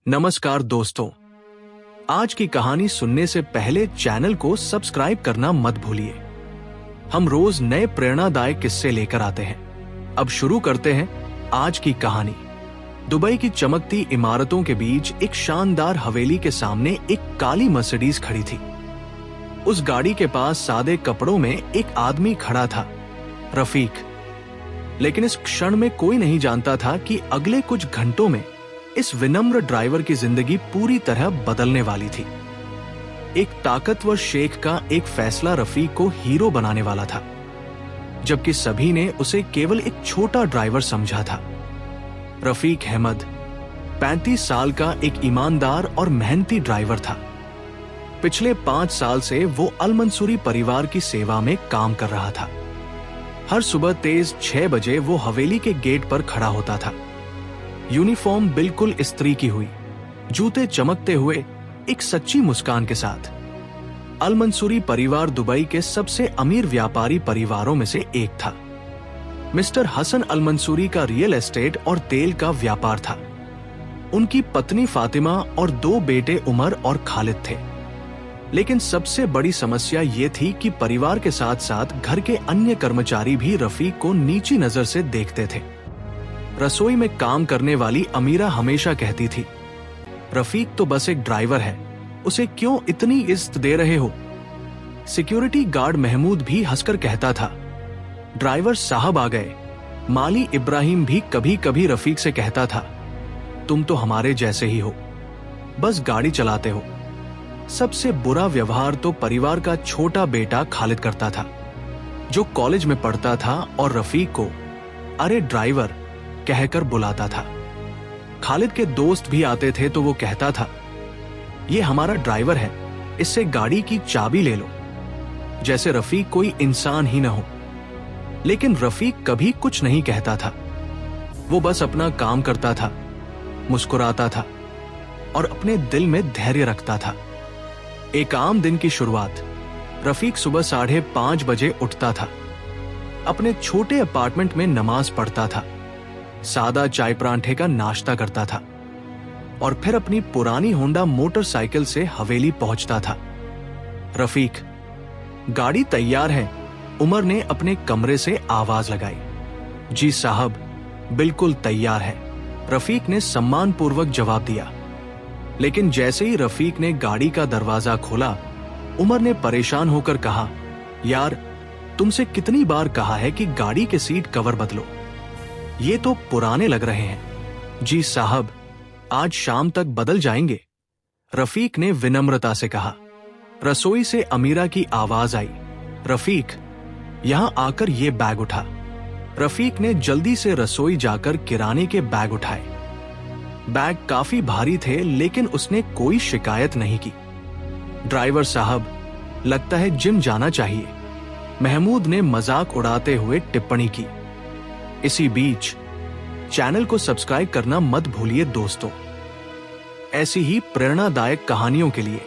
नमस्कार दोस्तों, आज की कहानी सुनने से पहले चैनल को सब्सक्राइब करना मत भूलिए। हम रोज नए प्रेरणादायक किस्से लेकर आते हैं। अब शुरू करते हैं आज की कहानी। दुबई की चमकती इमारतों के बीच एक शानदार हवेली के सामने एक काली मर्सिडीज खड़ी थी। उस गाड़ी के पास सादे कपड़ों में एक आदमी खड़ा था, रफीक। लेकिन इस क्षण में कोई नहीं जानता था कि अगले कुछ घंटों में इस विनम्र ड्राइवर की जिंदगी पूरी तरह बदलने वाली थी। एक ताकतवर शेख का एक फैसला रफीक को हीरो बनाने वाला था, जबकि सभी ने उसे केवल एक छोटा ड्राइवर समझा था। रफीक अहमद 35 साल का एक ईमानदार और मेहनती ड्राइवर था। पिछले 5 साल से वो अल मंसूरी परिवार की सेवा में काम कर रहा था। हर सुबह तेज 6 बजे वो हवेली के गेट पर खड़ा होता था, यूनिफॉर्म बिल्कुल इस्त्री की हुई, जूते चमकते हुए, एक सच्ची मुस्कान के साथ। अल मंसूरी परिवार दुबई के सबसे अमीर व्यापारी परिवारों में से एक था। मिस्टर हसन अल मंसूरी का रियल एस्टेट और तेल का व्यापार था। उनकी पत्नी फातिमा और 2 बेटे उमर और खालिद थे। लेकिन सबसे बड़ी समस्या ये थी कि परिवार के साथ साथ घर के अन्य कर्मचारी भी रफीक को नीची नजर से देखते थे। रसोई में काम करने वाली अमीरा हमेशा कहती थी, रफीक तो बस एक ड्राइवर है, उसे क्यों इतनी इज्जत दे रहे हो। सिक्योरिटी गार्ड महमूद भी हंसकर कहता था, ड्राइवर साहब आ गए। माली इब्राहिम भी कभी कभी रफीक से कहता था, तुम तो हमारे जैसे ही हो, बस गाड़ी चलाते हो। सबसे बुरा व्यवहार तो परिवार का छोटा बेटा खालिद करता था, जो कॉलेज में पढ़ता था और रफीक को अरे ड्राइवर कहकर बुलाता था। खालिद के दोस्त भी आते थे तो वो कहता था, ये हमारा ड्राइवर है, इससे गाड़ी की चाबी ले लो, जैसे रफीक कोई इंसान ही न हो। लेकिन रफीक कभी कुछ नहीं कहता था। वो बस अपना काम करता था, मुस्कुराता था और अपने दिल में धैर्य रखता था। एक आम दिन की शुरुआत। रफीक सुबह 5:30 बजे उठता था, अपने छोटे अपार्टमेंट में नमाज पढ़ता था, सादा चाय परांठे का नाश्ता करता था और फिर अपनी पुरानी होंडा मोटरसाइकिल से हवेली पहुंचता था। रफीक, गाड़ी तैयार है, उमर ने अपने कमरे से आवाज लगाई। जी साहब, बिल्कुल तैयार है, रफीक ने सम्मानपूर्वक जवाब दिया। लेकिन जैसे ही रफीक ने गाड़ी का दरवाजा खोला, उमर ने परेशान होकर कहा, यार तुमसे कितनी बार कहा है कि गाड़ी के सीट कवर बदलो, ये तो पुराने लग रहे हैं। जी साहब, आज शाम तक बदल जाएंगे, रफीक ने विनम्रता से कहा। रसोई से अमीरा की आवाज आई, रफीक यहां आकर ये बैग उठा। रफीक ने जल्दी से रसोई जाकर किराने के बैग उठाए। बैग काफी भारी थे, लेकिन उसने कोई शिकायत नहीं की। ड्राइवर साहब, लगता है जिम जाना चाहिए, महमूद ने मजाक उड़ाते हुए टिप्पणी की। इसी बीच चैनल को सब्सक्राइब करना मत भूलिए दोस्तों। ऐसी ही प्रेरणादायक कहानियों के लिए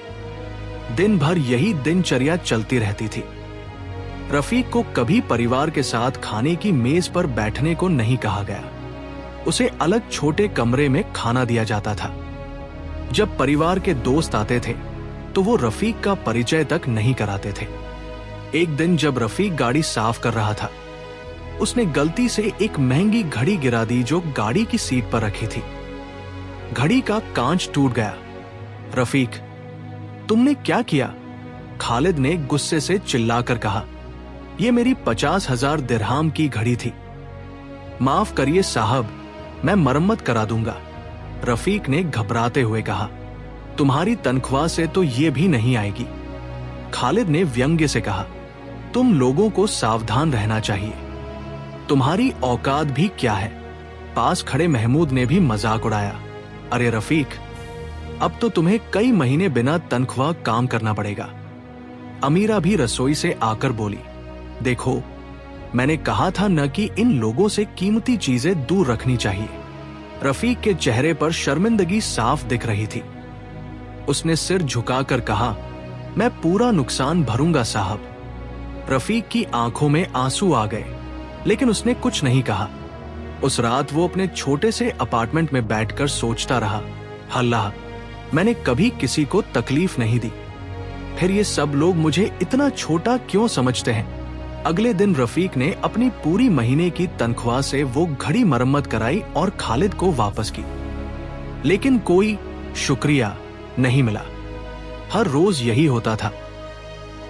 दिन भर यही दिनचर्या चलती रहती थी। रफीक को कभी परिवार के साथ खाने की मेज पर बैठने को नहीं कहा गया। उसे अलग छोटे कमरे में खाना दिया जाता था। जब परिवार के दोस्त आते थे तो वो रफीक का परिचय तक नहीं कराते थे। एक दिन जब रफीक गाड़ी साफ कर रहा था, उसने गलती से एक महंगी घड़ी गिरा दी जो गाड़ी की सीट पर रखी थी। घड़ी का कांच टूट गया। रफीक, तुमने क्या किया? खालिद ने गुस्से से चिल्लाकर कहा, यह मेरी 50,000 दिरहाम की घड़ी थी। माफ करिए साहब, मैं मरम्मत करा दूंगा, रफीक ने घबराते हुए कहा। तुम्हारी तनख्वाह से तो ये भी नहीं आएगी, खालिद ने व्यंग्य से कहा। तुम लोगों को सावधान रहना चाहिए, तुम्हारी औकात भी क्या है। पास खड़े महमूद ने भी मजाक उड़ाया, अरे रफीक, अब तो तुम्हें कई महीने बिना तनख्वाह काम करना पड़ेगा। अमीरा भी रसोई से आकर बोली, देखो मैंने कहा था न कि इन लोगों से कीमती चीजें दूर रखनी चाहिए। रफीक के चेहरे पर शर्मिंदगी साफ दिख रही थी। उसने सिर झुकाकर कहा, मैं पूरा नुकसान भरूंगा साहब। रफीक की आंखों में आंसू आ गए, लेकिन उसने कुछ नहीं कहा। उस रात वो अपने छोटे से अपार्टमेंट में बैठकर सोचता रहा, अल्लाह, मैंने कभी किसी को तकलीफ नहीं दी, फिर ये सब लोग मुझे इतना छोटा क्यों समझते हैं। अगले दिन रफीक ने अपनी पूरी महीने की तनख्वाह से वो घड़ी मरम्मत कराई और खालिद को वापस की, लेकिन कोई शुक्रिया नहीं मिला। हर रोज यही होता था।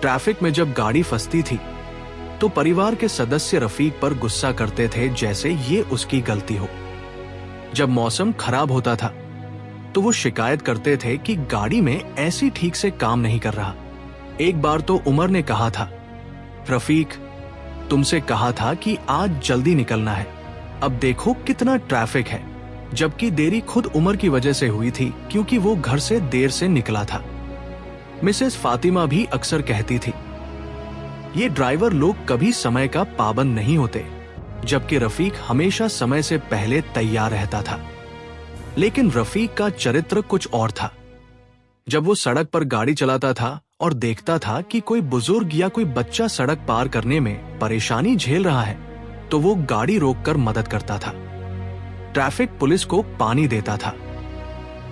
ट्रैफिक में जब गाड़ी फंसती थी तो परिवार के सदस्य रफीक पर गुस्सा करते थे जैसे ये उसकी गलती हो। जब मौसम खराब होता था तो वो शिकायत करते थे कि गाड़ी में ऐसी ठीक से काम नहीं कर रहा। एक बार तो उमर ने कहा था, रफीक, तुमसे कहा था कि आज जल्दी निकलना है, अब देखो कितना ट्रैफिक है। जबकि देरी खुद उमर की वजह से हुई थी, क्योंकि वो घर से देर से निकला था। मिसेस फातिमा भी अक्सर कहती थी, ये ड्राइवर लोग कभी समय का पाबंद नहीं होते, जबकि रफीक हमेशा समय से पहले तैयार रहता था। लेकिन रफीक का चरित्र कुछ और था। जब वो सड़क पर गाड़ी चलाता था और देखता था कि कोई बुजुर्ग या कोई बच्चा सड़क पार करने में परेशानी झेल रहा है, तो वो गाड़ी रोककर मदद करता था। ट्रैफिक पुलिस को पानी देता था,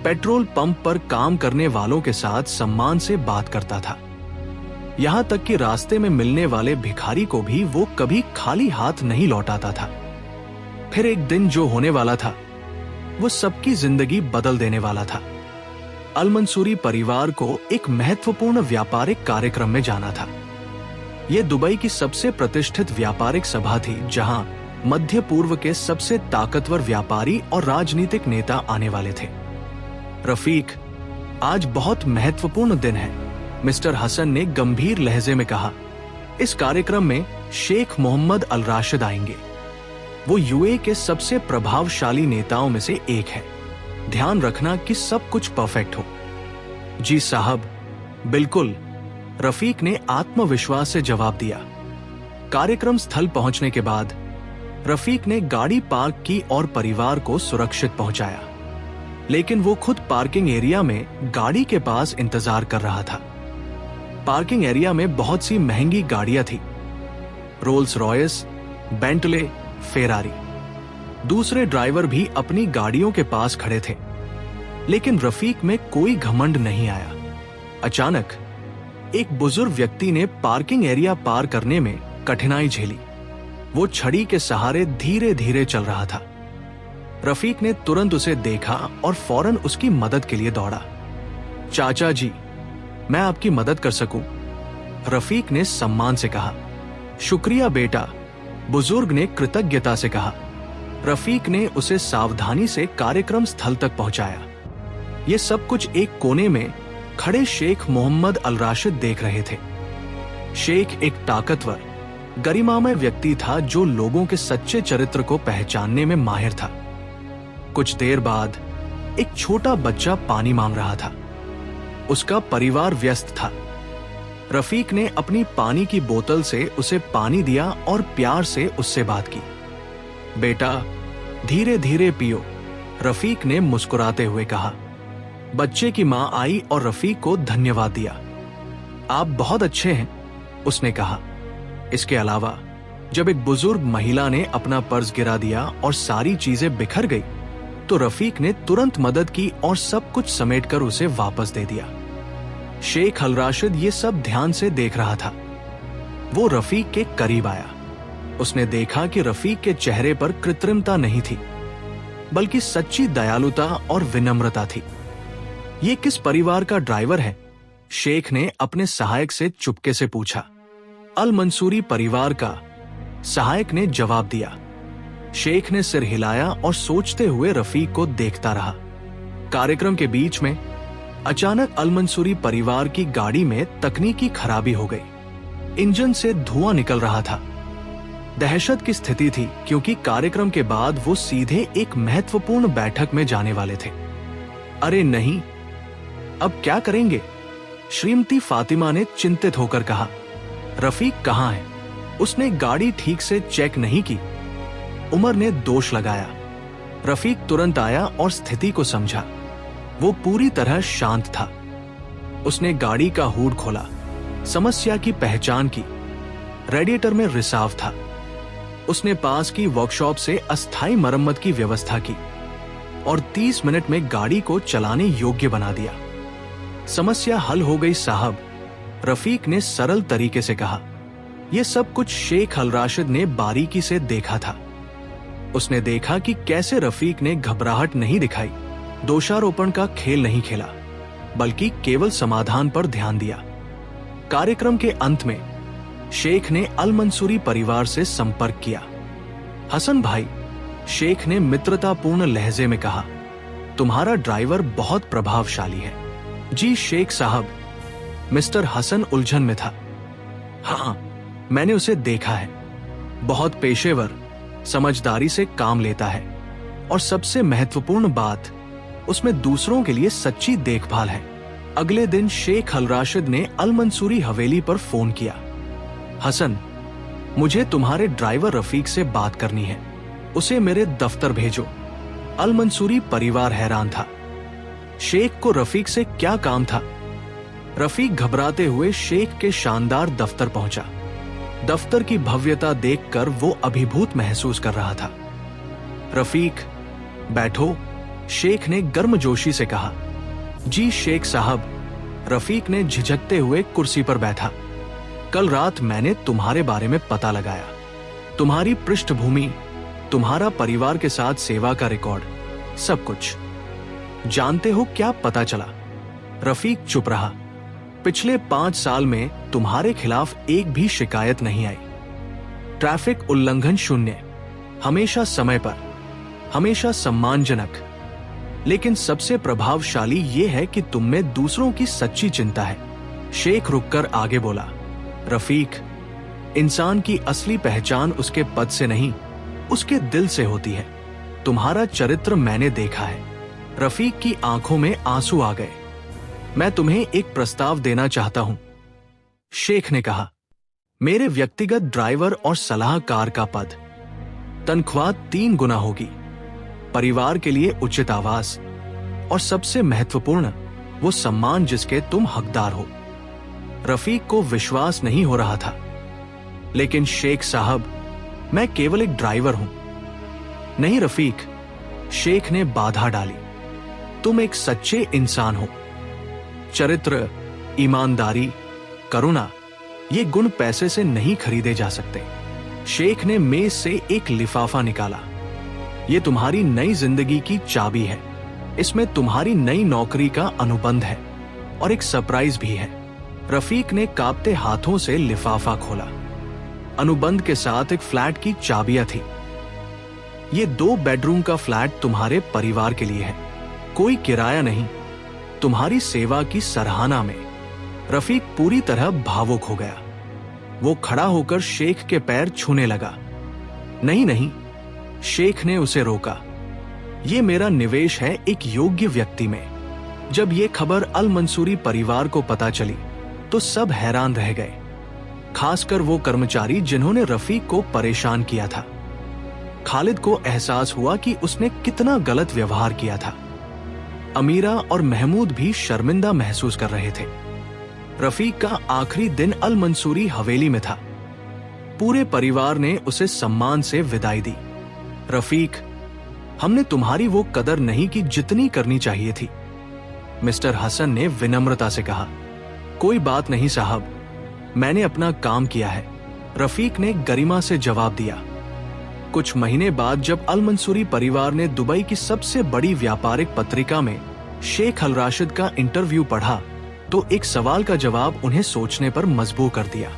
पेट्रोल पंप पर काम करने वालों के साथ सम्मान से बात करता था। यहां तक कि रास्ते में मिलने वाले भिखारी को भी वो कभी खाली हाथ नहीं लौटाता था। फिर एक दिन जो होने वाला था वो सबकी जिंदगी बदल देने वाला था। अल मंसूरी परिवार को एक महत्वपूर्ण व्यापारिक कार्यक्रम में जाना था। यह दुबई की सबसे प्रतिष्ठित व्यापारिक सभा थी, जहां मध्य पूर्व के सबसे ताकतवर व्यापारी और राजनीतिक नेता आने वाले थे। रफीक, आज बहुत महत्वपूर्ण दिन है, मिस्टर हसन ने गंभीर लहजे में कहा। इस कार्यक्रम में शेख मोहम्मद अल राशिद आएंगे। वो यूए के सबसे प्रभावशाली नेताओं में से एक है। ध्यान रखना कि सब कुछ परफेक्ट हो। जी साहब, बिल्कुल, रफीक ने आत्मविश्वास से जवाब दिया। कार्यक्रम स्थल पहुंचने के बाद रफीक ने गाड़ी पार्क की और परिवार को सुरक्षित पहुंचाया, लेकिन वो खुद पार्किंग एरिया में गाड़ी के पास इंतजार कर रहा था। पार्किंग एरिया में बहुत सी महंगी गाड़ियां थी, रोल्स रॉयस, बेंटले, फेरारी। दूसरे ड्राइवर भी अपनी गाड़ियों के पास खड़े थे, लेकिन रफीक में कोई घमंड नहीं आया। अचानक एक बुजुर्ग व्यक्ति ने पार्किंग एरिया पार करने में कठिनाई झेली। वो छड़ी के सहारे धीरे धीरे चल रहा था। रफीक ने तुरंत उसे देखा और फौरन उसकी मदद के लिए दौड़ा। चाचा जी, मैं आपकी मदद कर सकूं? रफीक ने सम्मान से कहा। शुक्रिया बेटा, बुजुर्ग ने कृतज्ञता से कहा। रफीक ने उसे सावधानी से कार्यक्रम स्थल तक पहुंचाया। ये सब कुछ एक कोने में खड़े शेख मोहम्मद अल राशिद देख रहे थे। शेख एक ताकतवर, गरिमामय व्यक्ति था जो लोगों के सच्चे चरित्र को पहचानने में माहिर था। कुछ देर बाद एक छोटा बच्चा पानी मांग रहा था। उसका परिवार व्यस्त था। रफीक ने अपनी पानी की बोतल से उसे पानी दिया और प्यार से उससे बात की। बेटा, धीरे धीरे पियो, रफीक ने मुस्कुराते हुए कहा। बच्चे की मां आई और रफीक को धन्यवाद दिया। आप बहुत अच्छे हैं, उसने कहा। इसके अलावा जब एक बुजुर्ग महिला ने अपना पर्स गिरा दिया और सारी चीजें बिखर गई, तो रफीक ने तुरंत मदद की और सब कुछ समेटकर उसे वापस दे दिया। शेख अल राशिद ये सब ध्यान से देख रहा था। वो रफीक के करीब आया। उसने देखा कि रफीक के चेहरे पर कृत्रिमता नहीं थी, बल्कि सच्ची दयालुता और विनम्रता थी। ये किस परिवार का ड्राइवर है? शेख ने अपने सहायक से चुपके से पूछा। अल मंसूरी परिवार का, सहायक ने जवाब दिया। शेख ने सिर हिलाया और सोचते हुए रफीक को देखता रहा। कार्यक्रम के बीच में अचानक अल मंसूरी परिवार की गाड़ी में तकनीकी खराबी हो गई। इंजन से धुआं निकल रहा था। दहशत की स्थिति थी, क्योंकि कार्यक्रम के बाद वो सीधे एक महत्वपूर्ण बैठक में जाने वाले थे। अरे नहीं, अब क्या करेंगे? श्रीमती फातिमा ने चिंतित होकर कहा। रफीक कहाँ है? उसने गाड़ी ठीक से चेक नहीं की, उमर ने दोष लगाया। रफीक तुरंत आया और स्थिति को समझा। वो पूरी तरह शांत था। उसने गाड़ी का हुड खोला, समस्या की पहचान की। रेडिएटर में रिसाव था। उसने पास की वर्कशॉप से अस्थायी मरम्मत की व्यवस्था की। और 30 मिनट में गाड़ी को चलाने योग्य बना दिया। समस्या हल हो गई साहब, रफीक ने सरल तरीके से कहा। यह सब कुछ शेख अल राशिद ने बारीकी से देखा था। उसने देखा कि कैसे रफीक ने घबराहट नहीं दिखाई, दोषारोपण का खेल नहीं खेला, बल्कि केवल समाधान पर ध्यान दिया। कार्यक्रम के अंत में शेख ने अल मंसूरी परिवार से संपर्क किया। हसन भाई, शेख ने मित्रतापूर्ण लहजे में कहा, तुम्हारा ड्राइवर बहुत प्रभावशाली है। जी शेख साहब, मिस्टर हसन उलझन में था। हाँ, मैंने उसे देखा है। बहुत पेशेवर, समझदारी से काम लेता है और सबसे महत्वपूर्ण बात, उसमें दूसरों के लिए सच्ची देखभाल है। अगले दिन शेख अल राशिद ने अल मंसूरी हवेली पर फोन किया। हसन, मुझे तुम्हारे ड्राइवर रफीक से बात करनी है, उसे मेरे दफ्तर भेजो। अल मंसूरी परिवार हैरान था। शेख को रफीक से क्या काम था? रफीक घबराते हुए शेख के शानदार दफ्तर पहुंचा। दफ्तर की भव्यता देखकर वो अभिभूत महसूस कर रहा था। रफीक, बैठो, शेख ने गर्मजोशी से कहा। जी शेख साहब, रफीक ने झिझकते हुए कुर्सी पर बैठा। कल रात मैंने तुम्हारे बारे में पता लगाया। तुम्हारी पृष्ठभूमि, तुम्हारा परिवार के साथ सेवा का रिकॉर्ड, सब कुछ। जानते हो क्या पता चला? रफीक चुप रहा। पिछले 5 साल में तुम्हारे खिलाफ एक भी शिकायत नहीं आई। ट्रैफिक उल्लंघन शून्य, हमेशा समय पर, हमेशा सम्मानजनक। लेकिन सबसे प्रभावशाली यह है कि तुम में दूसरों की सच्ची चिंता है। शेख रुककर आगे बोला, रफीक, इंसान की असली पहचान उसके पद से नहीं, उसके दिल से होती है। तुम्हारा चरित्र मैंने देखा है। रफीक की आंखों में आंसू आ गए। मैं तुम्हें एक प्रस्ताव देना चाहता हूं, शेख ने कहा। मेरे व्यक्तिगत ड्राइवर और सलाहकार का पद, तनख्वाह 3 गुना होगी, परिवार के लिए उचित आवास, और सबसे महत्वपूर्ण, वो सम्मान जिसके तुम हकदार हो। रफीक को विश्वास नहीं हो रहा था। लेकिन शेख साहब, मैं केवल एक ड्राइवर हूं। नहीं रफीक, शेख ने बाधा डाली, तुम एक सच्चे इंसान हो। चरित्र, ईमानदारी, करुणा, ये गुण पैसे से नहीं खरीदे जा सकते। शेख ने मेज से एक लिफाफा निकाला। ये तुम्हारी नई जिंदगी की चाबी है। इसमें तुम्हारी नई नौकरी का अनुबंध है और एक सरप्राइज भी है। रफीक ने कांपते हाथों से लिफाफा खोला। अनुबंध के साथ एक फ्लैट की चाबियां थी। ये 2 बेडरूम का फ्लैट तुम्हारे परिवार के लिए है, कोई किराया नहीं, तुम्हारी सेवा की सराहना में। रफीक पूरी तरह भावुक हो गया। वो खड़ा होकर शेख के पैर छूने लगा। नहीं नहीं, शेख ने उसे रोका। ये मेरा निवेश है एक योग्य व्यक्ति में। जब ये खबर अल मंसूरी परिवार को पता चली तो सब हैरान रह गए, खासकर वो कर्मचारी जिन्होंने रफीक को परेशान किया था। खालिद को एहसास हुआ कि उसने कितना गलत व्यवहार किया था। अमीरा और महमूद भी शर्मिंदा महसूस कर रहे थे। रफीक का आखिरी दिन अल मंसूरी हवेली में था। पूरे परिवार ने उसे सम्मान से विदाई दी। रफीक, हमने तुम्हारी वो कदर नहीं की जितनी करनी चाहिए थी, मिस्टर हसन ने विनम्रता से कहा। कोई बात नहीं साहब, मैंने अपना काम किया है, रफीक ने गरिमा से जवाब दिया। कुछ महीने बाद जब अल मंसूरी परिवार ने दुबई की सबसे बड़ी व्यापारिक पत्रिका में शेख अल राशिद का इंटरव्यू पढ़ा तो एक सवाल का जवाब उन्हें सोचने पर मजबूर कर दिया।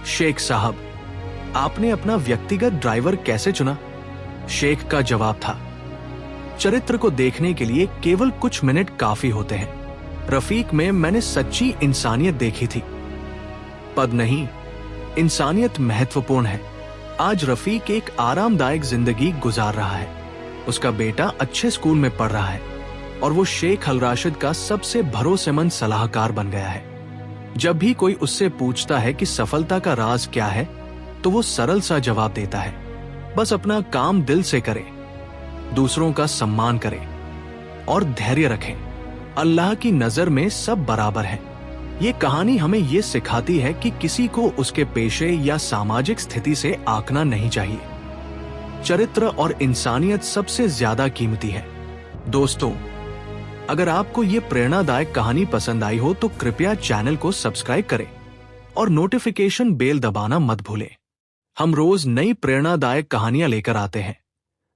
शेख साहब, आपने अपना व्यक्तिगत ड्राइवर कैसे चुना? शेख का जवाब था, चरित्र को देखने के लिए केवल कुछ मिनट काफी होते हैं। रफीक में मैंने सच्ची इंसानियत देखी थी। पद नहीं, इंसानियत महत्वपूर्ण है। आज रफीक एक आरामदायक जिंदगी गुजार रहा है। उसका बेटा अच्छे स्कूल में पढ़ रहा है और वो शेख अल राशिद का सबसे भरोसेमंद सलाहकार बन गया है। जब भी कोई उससे पूछता है कि सफलता का राज क्या है, तो वो सरल सा जवाब देता है, बस अपना काम दिल से करें, दूसरों का सम्मान करें और धैर्य रखें। अल्लाह की नजर में सब बराबर है। ये कहानी हमें ये सिखाती है कि किसी को उसके पेशे या सामाजिक स्थिति से आंकना नहीं चाहिए। चरित्र और इंसानियत सबसे ज्यादा कीमती है। दोस्तों, अगर आपको ये प्रेरणादायक कहानी पसंद आई हो तो कृपया चैनल को सब्सक्राइब करें और नोटिफिकेशन बेल दबाना मत भूलें। हम रोज नई प्रेरणादायक कहानियां लेकर आते हैं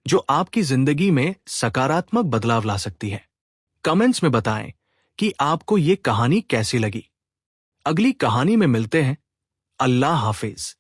जो आपकी जिंदगी में सकारात्मक बदलाव ला सकती है। कमेंट्स में बताएं कि आपको ये कहानी कैसी लगी। अगली कहानी में मिलते हैं। अल्लाह हाफिज।